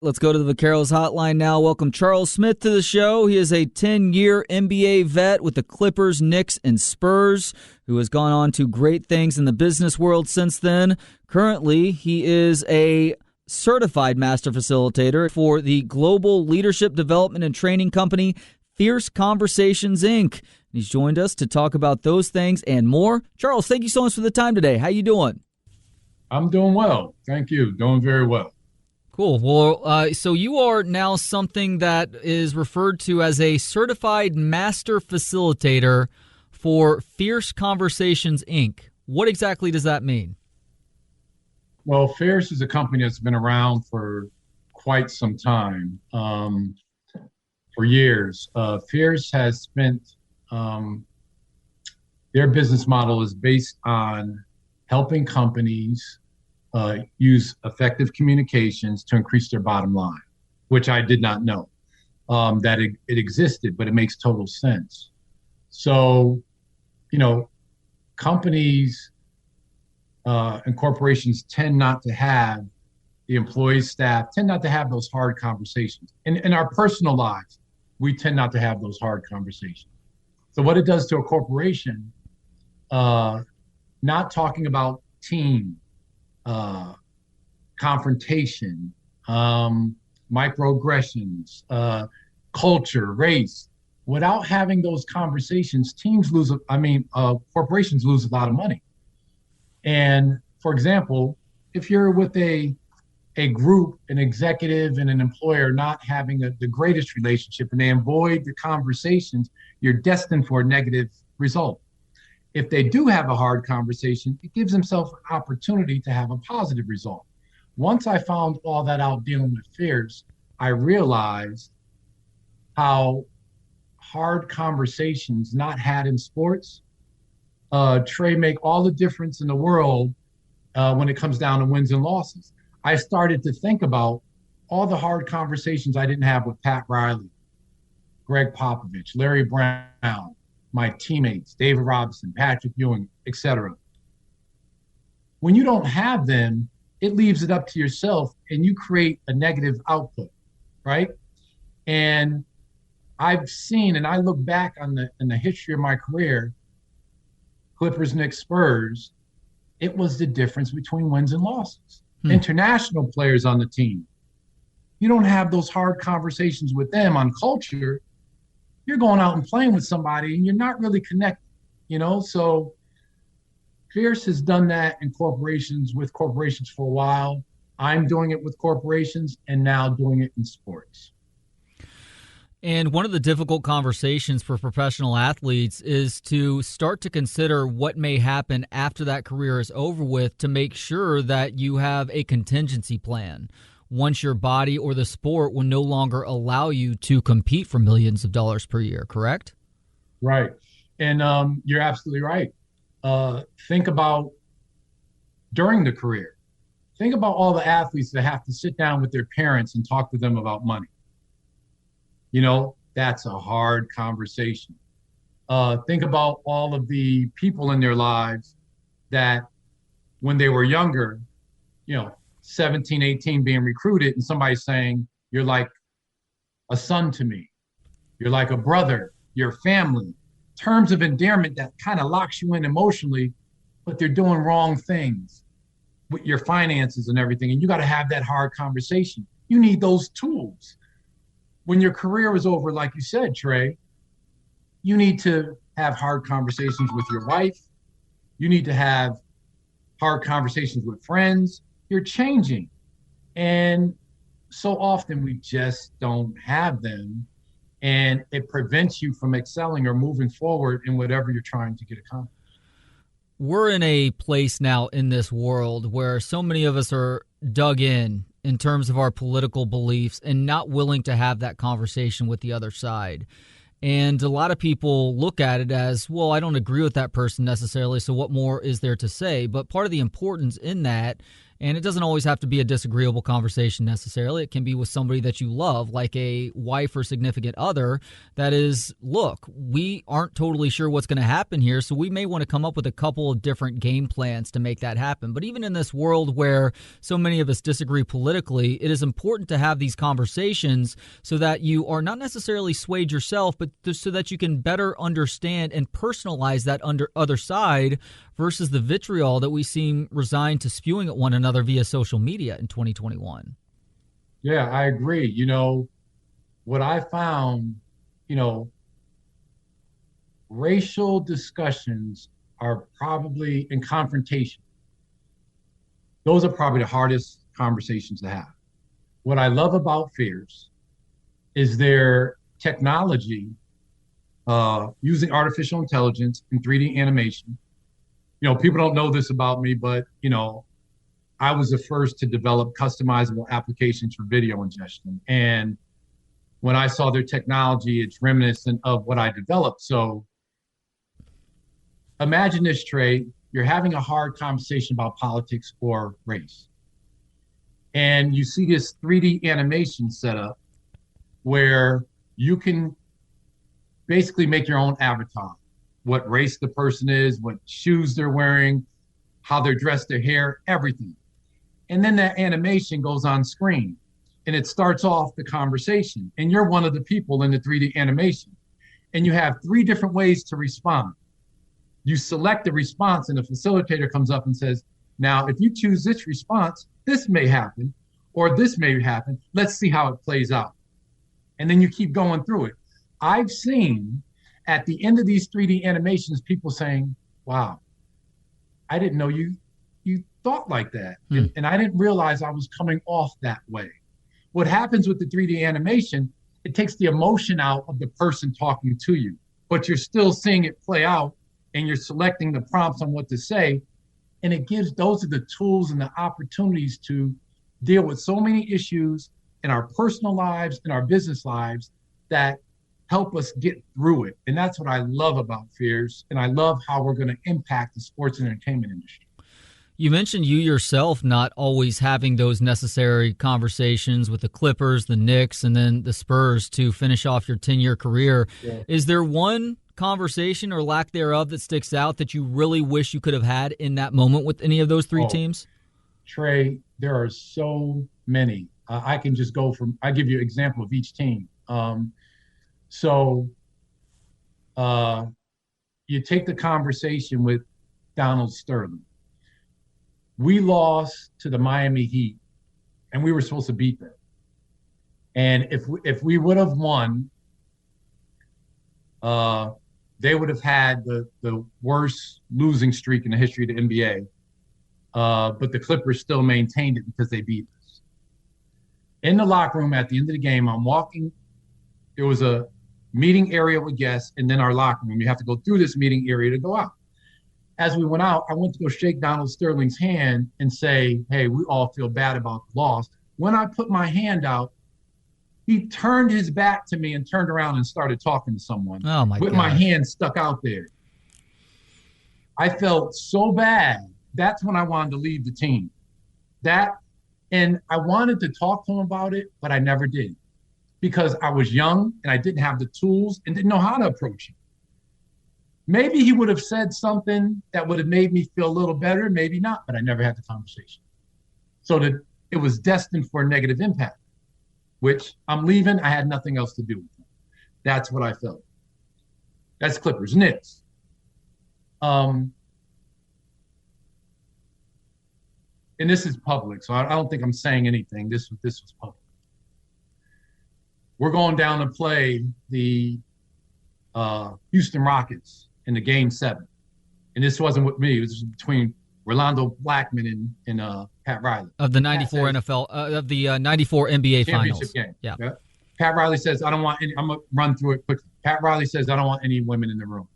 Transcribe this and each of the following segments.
Let's go to the Vaqueros hotline now. Welcome Charles Smith to the show. He is a 10-year NBA vet with the Clippers, Knicks, and Spurs, who has gone on to great things in the business world since then. Currently, he is a certified master facilitator for the global leadership development and training company, Fierce Conversations, Inc. He's joined us to talk about those things and more. Charles, thank you so much for the time today. How you doing? I'm doing well. Thank you. Doing very well. Cool. Well, so you are now something that is referred to as a certified master facilitator for Fierce Conversations, Inc. What exactly does that mean? Well, Fierce is a company that's been around for quite some time, for years. Fierce has spent, their business model is based on helping companies use effective communications to increase their bottom line, which I did not know that it existed, but it makes total sense. So, companies and corporations tend not to have, the employees, staff tend not to have those hard conversations. In our personal lives, we tend not to have those hard conversations. So what it does to a corporation, not talking about team, confrontation, microaggressions, culture, race. Without having those conversations, corporations lose a lot of money. And for example, if you're with a group, an executive and an employer not having the greatest relationship and they avoid the conversations, you're destined for a negative result. If they do have a hard conversation, it gives themselves an opportunity to have a positive result. Once I found all that out dealing with Fierce, I realized how hard conversations not had in sports, Trey, make all the difference in the world when it comes down to wins and losses. I started to think about all the hard conversations I didn't have with Pat Riley, Greg Popovich, Larry Brown, my teammates, David Robinson, Patrick Ewing, etc. When you don't have them, it leaves it up to yourself and you create a negative output, right? And I've seen, and I look back on the history of my career, Clippers, Knicks, Spurs, it was the difference between wins and losses. International players on the team, you don't have those hard conversations with them on culture. You're going out and playing with somebody and you're not really connected, So Fierce has done that with corporations for a while. I'm doing it with corporations and now doing it in sports. And one of the difficult conversations for professional athletes is to start to consider what may happen after that career is over with to make sure that you have a contingency plan once your body or the sport will no longer allow you to compete for millions of dollars per year, correct? Right. And you're absolutely right. Think about during the career. Think about all the athletes that have to sit down with their parents and talk to them about money. That's a hard conversation. Think about all of the people in their lives that when they were younger, 17, 18, being recruited and somebody saying, you're like a son to me. You're like a brother, your family. Terms of endearment that kind of locks you in emotionally, but they're doing wrong things with your finances and everything. And you got to have that hard conversation. You need those tools. When your career is over, like you said, Trey, you need to have hard conversations with your wife. You need to have hard conversations with friends. You're changing. And so often we just don't have them. And it prevents you from excelling or moving forward in whatever you're trying to get accomplished. We're in a place now in this world where so many of us are dug in terms of our political beliefs and not willing to have that conversation with the other side. And a lot of people look at it as, well, I don't agree with that person necessarily, so what more is there to say? But part of the importance in that And it doesn't always have to be a disagreeable conversation necessarily. It can be with somebody that you love, like a wife or significant other, that is, look, we aren't totally sure what's going to happen here, so we may want to come up with a couple of different game plans to make that happen. But even in this world where so many of us disagree politically, it is important to have these conversations so that you are not necessarily swayed yourself, but so that you can better understand and personalize that other side versus the vitriol that we seem resigned to spewing at one another via social media in 2021. Yeah, I agree. What I found, racial discussions are probably in confrontation. Those are probably the hardest conversations to have. What I love about Fierce is their technology using artificial intelligence and 3D animation. People don't know this about me, but, I was the first to develop customizable applications for video ingestion. And when I saw their technology, it's reminiscent of what I developed. So imagine this, Trey, you're having a hard conversation about politics or race. And you see this 3D animation set up where you can basically make your own avatar, what race the person is, what shoes they're wearing, how they're dressed, their hair, everything. And then that animation goes on screen and it starts off the conversation. And you're one of the people in the 3D animation. And you have 3 different ways to respond. You select the response and the facilitator comes up and says, now, if you choose this response, this may happen or this may happen. Let's see how it plays out. And then you keep going through it. I've seen at the end of these 3D animations, people saying, wow, I didn't know you thought like that. And I didn't realize I was coming off that way. What happens with the 3D animation, it takes the emotion out of the person talking to you, but you're still seeing it play out and you're selecting the prompts on what to say. And those are the tools and the opportunities to deal with so many issues in our personal lives and our business lives that help us get through it. And that's what I love about Fierce. And I love how we're going to impact the sports and entertainment industry. You mentioned you yourself not always having those necessary conversations with the Clippers, the Knicks, and then the Spurs to finish off your 10-year career. Yeah. Is there one conversation or lack thereof that sticks out that you really wish you could have had in that moment with any of those 3 teams? Trey, there are so many. I can just I give you an example of each team. So you take the conversation with Donald Sterling. We lost to the Miami Heat, and we were supposed to beat them. And if we would have won, they would have had the worst losing streak in the history of the NBA. But the Clippers still maintained it because they beat us. In the locker room at the end of the game, I'm walking. There was a meeting area with guests, and then our locker room. You have to go through this meeting area to go out. As we went out, I went to go shake Donald Sterling's hand and say, hey, we all feel bad about the loss. When I put my hand out, he turned his back to me and turned around and started talking to someone with my hand stuck out there. I felt so bad. That's when I wanted to leave the team. And I wanted to talk to him about it, but I never did because I was young and I didn't have the tools and didn't know how to approach it. Maybe he would have said something that would have made me feel a little better, maybe not, but I never had the conversation. So that it was destined for a negative impact, which I'm leaving. I had nothing else to do with it. That's what I felt. That's Clippers. Knicks. And this is public, so I don't think I'm saying anything. This was public. We're going down to play the Houston Rockets in the Game 7. And this wasn't with me. It was between Rolando Blackman and Pat Riley. Of the 94 of the 94 NBA Finals. Game. Yeah. Pat Riley says, I don't want any, I'm going to run through it quickly. Pat Riley says, I don't want any women in the room.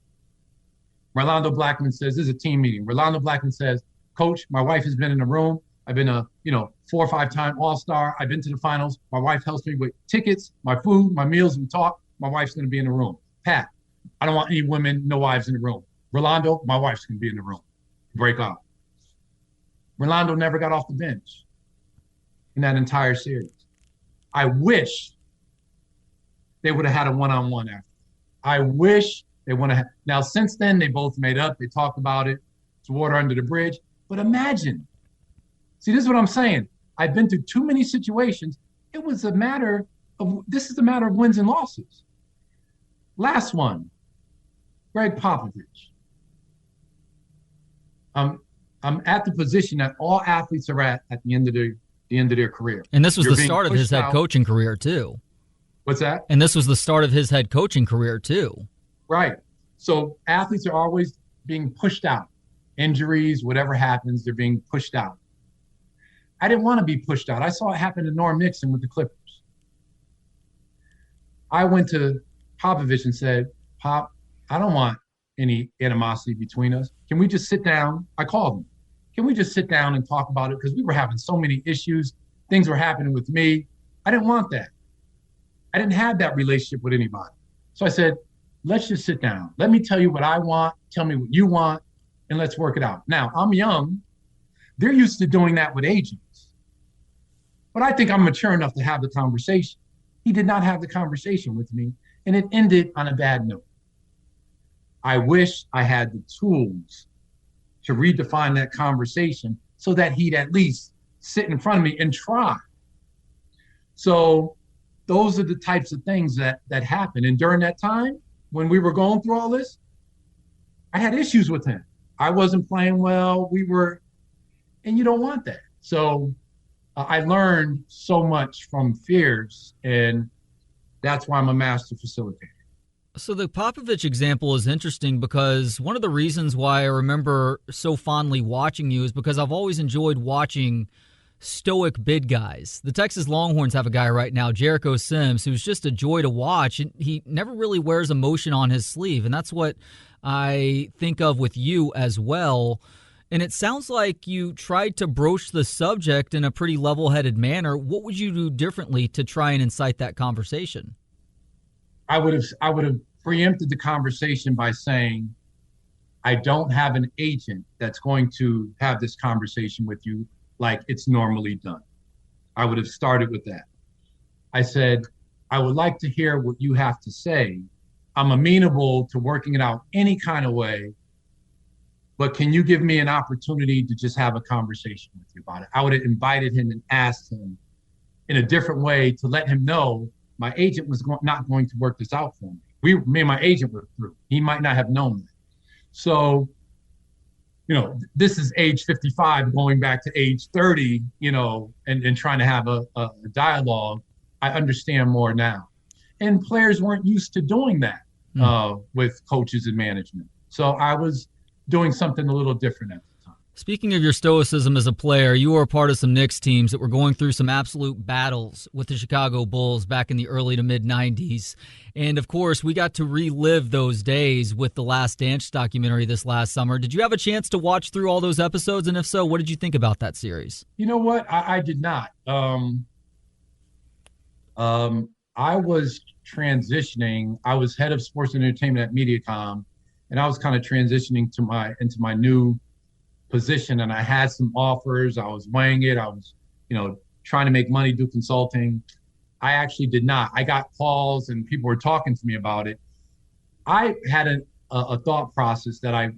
Rolando Blackman says, this is a team meeting. Rolando Blackman says, Coach, my wife has been in the room. I've been a 4 or 5 time All-Star. I've been to the finals. My wife helps me with tickets, my food, my meals. We talk. My wife's going to be in the room. Pat, I don't want any women, no wives in the room. Rolando, my wife's going to be in the room. Break off. Rolando never got off the bench in that entire series. I wish they would have had a one-on-one after. I wish they would have. Now, since then, they both made up. They talked about it. It's water under the bridge. But imagine. See, this is what I'm saying. I've been through too many situations. This is a matter of wins and losses. Last one, Greg Popovich. I'm at the position that all athletes are at the end of their career. And this was the start of his head coaching career too. What's that? And this was the start of his head coaching career too. Right. So athletes are always being pushed out. Injuries, whatever happens, they're being pushed out. I didn't want to be pushed out. I saw it happen to Norm Nixon with the Clippers. I went to Popovich and said, Pop, I don't want any animosity between us. Can we just sit down? I called him. Can we just sit down and talk about it? Because we were having so many issues. Things were happening with me. I didn't want that. I didn't have that relationship with anybody. So I said, let's just sit down. Let me tell you what I want. Tell me what you want, and let's work it out. Now, I'm young. They're used to doing that with agents. But I think I'm mature enough to have the conversation. He did not have the conversation with me, and it ended on a bad note. I wish I had the tools to redefine that conversation so that he'd at least sit in front of me and try. So those are the types of things that happen. And during that time, when we were going through all this, I had issues with him. I wasn't playing well. And you don't want that. So I learned so much from fears, and that's why I'm a master facilitator. So the Popovich example is interesting because one of the reasons why I remember so fondly watching you is because I've always enjoyed watching stoic bid guys. The Texas Longhorns have a guy right now, Jericho Sims, who's just a joy to watch. And he never really wears emotion on his sleeve, and that's what I think of with you as well. And it sounds like you tried to broach the subject in a pretty level-headed manner. What would you do differently to try and incite that conversation? I would have preempted the conversation by saying, I don't have an agent that's going to have this conversation with you like it's normally done. I would have started with that. I said, I would like to hear what you have to say. I'm amenable to working it out any kind of way, but can you give me an opportunity to just have a conversation with you about it? I would have invited him and asked him in a different way to let him know my agent was not going to work this out for me. Me and my agent were through. He might not have known that. So, this is age 55 going back to age 30, and trying to have a dialogue. I understand more now. And players weren't used to doing that with coaches and management. So I was doing something a little different at the time. Speaking of your stoicism as a player, you were a part of some Knicks teams that were going through some absolute battles with the Chicago Bulls back in the early to mid-'90s. And, of course, we got to relive those days with the Last Dance documentary this last summer. Did you have a chance to watch through all those episodes? And if so, what did you think about that series? You know what? I did not. I was transitioning. I was head of sports and entertainment at Mediacom, and I was kind of transitioning into my new position, and I had some offers. I was weighing it. I was, trying to make money, do consulting. I actually did not. I got calls and people were talking to me about it. I had a thought process that I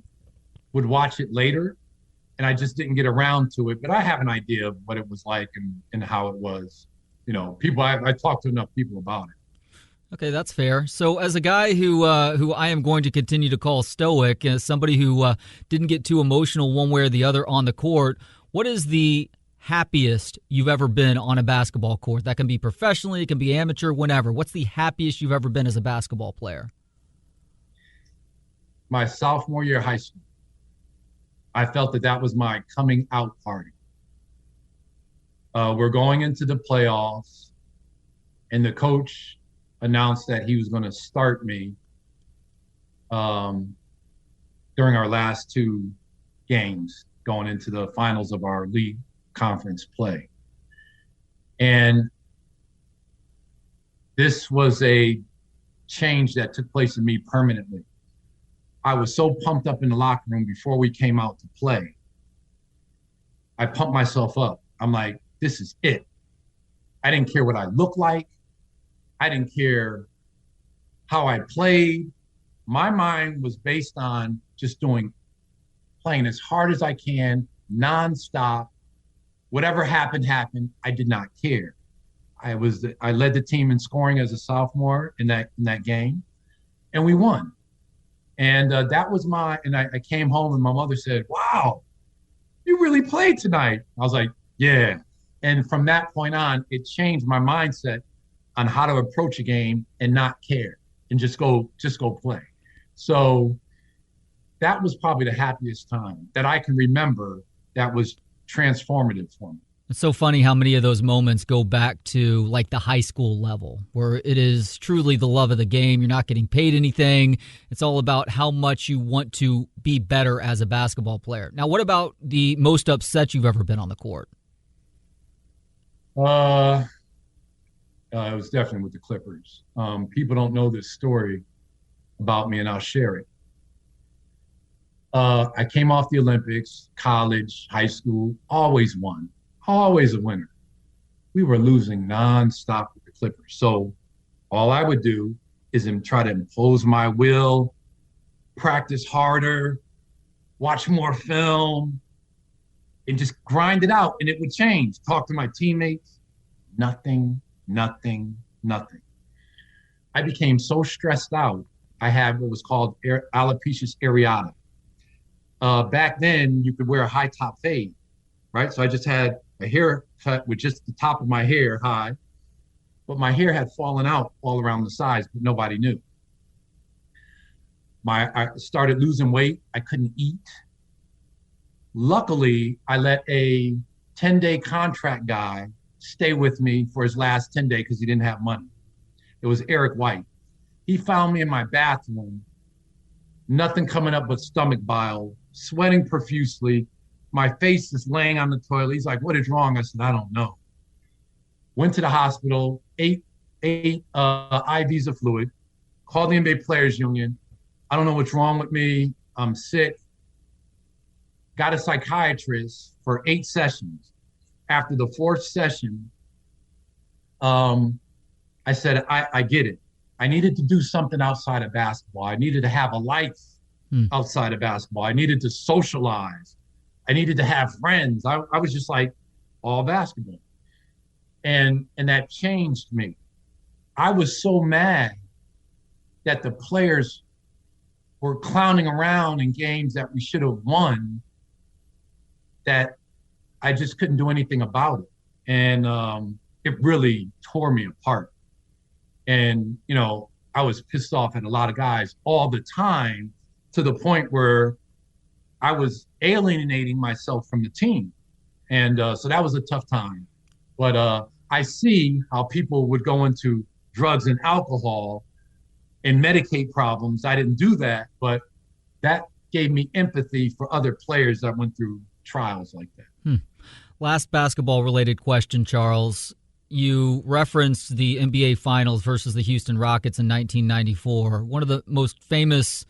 would watch it later, and I just didn't get around to it. But I have an idea of what it was like and how it was. I talked to enough people about it. Okay, that's fair. So as a guy who I am going to continue to call stoic, as somebody who didn't get too emotional one way or the other on the court, what is the happiest you've ever been on a basketball court? That can be professionally, it can be amateur, whenever. What's the happiest you've ever been as a basketball player? My sophomore year of high school. I felt that was my coming out party. We're going into the playoffs, and the coach announced that he was going to start me during our last two games going into the finals of our league conference play. And this was a change that took place in me permanently. I was so pumped up in the locker room before we came out to play. I pumped myself up. I'm like, this is it. I didn't care what I looked like. I didn't care how I played. My mind was based on just playing as hard as I can, nonstop. Whatever happened, happened. I did not care. I led the team in scoring as a sophomore in that game, and we won. And that was and I came home and my mother said, "Wow, you really played tonight." I was like, "Yeah." And from that point on, it changed my mindset on how to approach a game and not care and just go play. So that was probably the happiest time that I can remember that was transformative for me. It's so funny how many of those moments go back to like the high school level where it is truly the love of the game. You're not getting paid anything. It's all about how much you want to be better as a basketball player. Now, what about the most upset you've ever been on the court? It was definitely with the Clippers. People don't know this story about me, and I'll share it. I came off the Olympics, college, high school, always won, always a winner. We were losing nonstop with the Clippers. So all I would do is try to impose my will, practice harder, watch more film, and just grind it out. And it would change. Talk to my teammates. Nothing. I became so stressed out. I had what was called alopecia areata. Back then, you could wear a high top fade, right? So I just had a haircut with just the top of my hair high, but my hair had fallen out all around the sides, but nobody knew. I started losing weight. I couldn't eat. Luckily, I let a 10-day contract guy stay with me for his last 10 days because he didn't have money. It was Eric White. He found me in my bathroom, nothing coming up but stomach bile, sweating profusely. My face is laying on the toilet. He's like, "What is wrong?" I said, "I don't know." Went to the hospital, eight IVs of fluid, called the NBA Players Union. I don't know what's wrong with me. I'm sick. Got a psychiatrist for 8 sessions. After the 4th session, I said, I get it. I needed to do something outside of basketball. I needed to have a life outside of basketball. I needed to socialize. I needed to have friends. I was just like all basketball. And that changed me. I was so mad that the players were clowning around in games that we should have won that I just couldn't do anything about it. And it really tore me apart. And, I was pissed off at a lot of guys all the time to the point where I was alienating myself from the team. And so that was a tough time. But I see how people would go into drugs and alcohol and medicate problems. I didn't do that, but that gave me empathy for other players that went through trials like that. Last basketball-related question, Charles. You referenced the NBA Finals versus the Houston Rockets in 1994. One of the most famous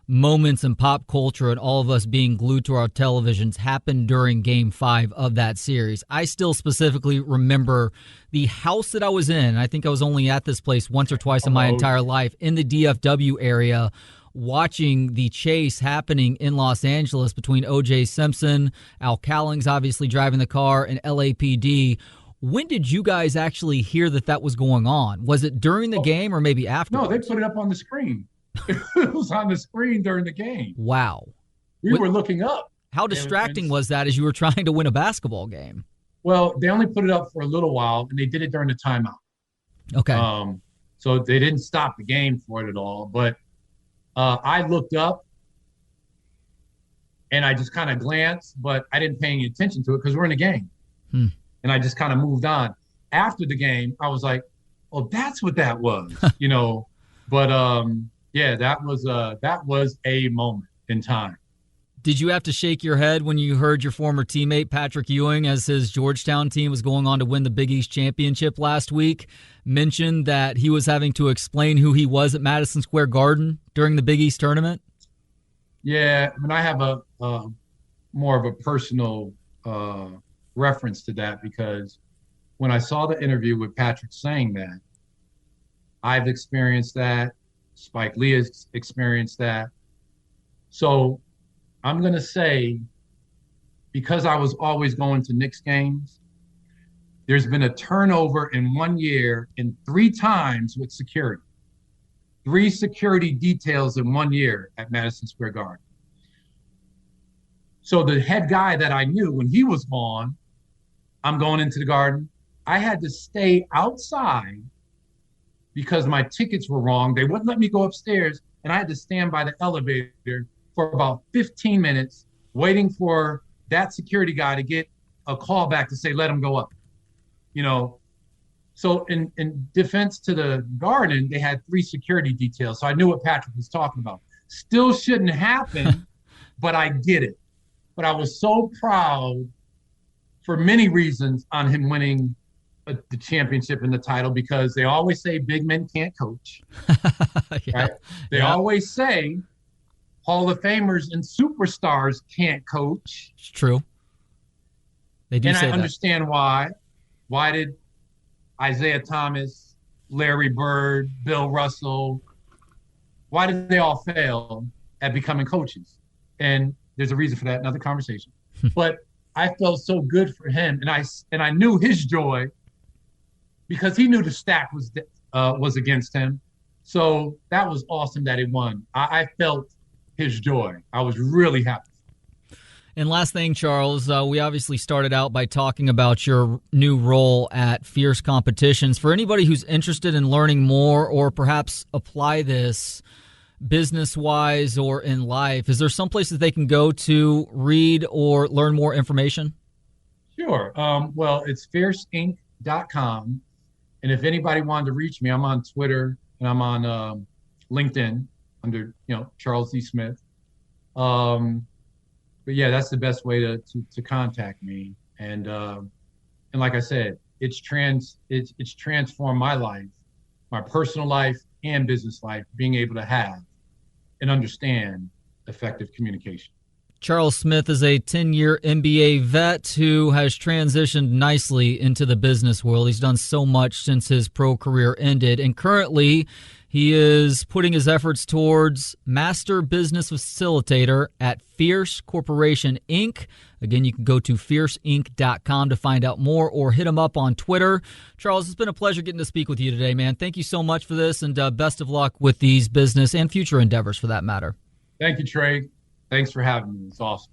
moments in pop culture and all of us being glued to our televisions happened during Game 5 of that series. I still specifically remember the house that I was in. I think I was only at this place once or twice in my entire life, in the DFW area, watching the chase happening in Los Angeles between O.J. Simpson, Al Cowlings obviously driving the car, and LAPD. When did you guys actually hear that was going on? Was it during the game or maybe after? No, they put it up on the screen. It was on the screen during the game. Wow. We were looking up. How distracting was that as you were trying to win a basketball game? Well, they only put it up for a little while, and they did it during the timeout. Okay. So they didn't stop the game for it at all. But I looked up, and I just kind of glanced, but I didn't pay any attention to it because we're in a game. And I just kind of moved on. After the game, I was like, "Oh, that's what that was," But yeah, that was a moment in time. Did you have to shake your head when you heard your former teammate Patrick Ewing, as his Georgetown team was going on to win the Big East championship last week, mention that he was having to explain who he was at Madison Square Garden during the Big East tournament? Yeah, I mean, I have a more of a personal reference to that, because when I saw the interview with Patrick saying that, I've experienced that. Spike Lee has experienced that. So I'm going to say, because I was always going to Knicks games, there's been a turnover in 1 year in 3 times with security. 3 security details in 1 year at Madison Square Garden. So the head guy that I knew, when he was gone, I'm going into the Garden. I had to stay outside because my tickets were wrong. They wouldn't let me go upstairs, and I had to stand by the elevator for about 15 minutes waiting for that security guy to get a call back to say, let him go up. So in defense to the Garden, they had 3 security details. So I knew what Patrick was talking about. Still shouldn't happen, but I did it. But I was so proud for many reasons on him winning the championship and the title, because they always say big men can't coach. Right? They always say Hall of Famers and superstars can't coach. It's true. They do say that. And I understand why. Why did Isaiah Thomas, Larry Bird, Bill Russell, why did they all fail at becoming coaches? And there's a reason for that, another conversation. But I felt so good for him, and I knew his joy, because he knew the stack was against him. So that was awesome that he won. I felt his joy. I was really happy. And last thing, Charles, we obviously started out by talking about your new role at Fierce Competitions. For anybody who's interested in learning more, or perhaps apply this business-wise or in life, is there some places they can go to read or learn more information? Sure. Well, it's fierceinc.com. And if anybody wanted to reach me, I'm on Twitter and I'm on LinkedIn under Charles D. Smith. But yeah, that's the best way to contact me. And like I said, it's transformed my life, my personal life and business life, being able to have and understand effective communication. Charles Smith is a 10-year MBA vet who has transitioned nicely into the business world. He's done so much since his pro career ended, and currently he is putting his efforts towards Master Business Facilitator at Fierce Corporation, Inc. Again, you can go to fierceinc.com to find out more, or hit him up on Twitter. Charles, it's been a pleasure getting to speak with you today, man. Thank you so much for this, and best of luck with these business and future endeavors for that matter. Thank you, Trey. Thanks for having me. It's awesome.